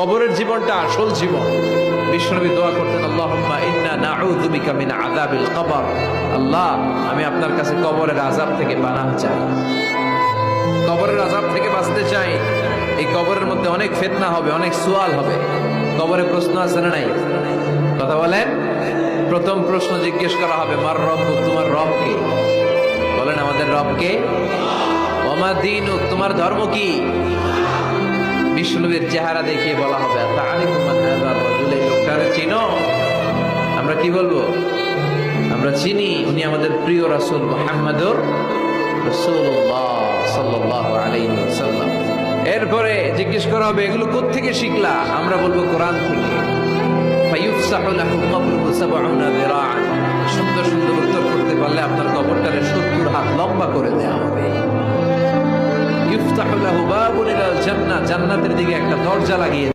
কবরের জীবনটা আসল জীবন। বিশ্বনবী দোয়া করতেন, আল্লাহুম্মা ইন্না নাউযু বিকা মিন আযাবিল কবর। আল্লাহ, আমি আপনার কাছে কবরের আযাব থেকে পানাহ চাই, কবরের আযাব থেকে বাঁচতে চাই। এই কবরের মধ্যে অনেক ফিতনা হবে, অনেক সুয়াল হবে। কবরে প্রশ্ন আছে না নাই? কথা বলেন। প্রথম প্রশ্ন জিজ্ঞেস করা হবে, মার রব্বুক, তোমার রব কে? বলেন, আমাদের রব কে? ওমা দীনুক, তোমার ধর্ম কি? বিষ্ণুবীর চেহারা দেখিয়ে বলা হবে, তাআরিফু মান হাযা রাজুল, এই লোকটারে চিনো? আমরা কি বলবো? আমরা চিনি, উনি আমাদের প্রিয় রাসূল মুহাম্মদুর রাসূলুল্লাহ সাল্লাল্লাহু আলাইহি ওয়াসাল্লাম। এরপরে জিজ্ঞেস করা হবে, এগুলো কোত্থেকে শিখলা? আমরা বলবো কোরআন থেকে। ফায়ুফসাহু লাহু কবরুহু ৭০ যিরাআন। সুন্দর সুন্দর উত্তর করতে পারলে আপনার কবরটারে ৭০ হাত লম্বা করে দেয়া হবে। ইফতাহু লাহু বাবুন ইলাল জান্নাহ, জান্নাতের দিকে একটা দরজা লাগিয়ে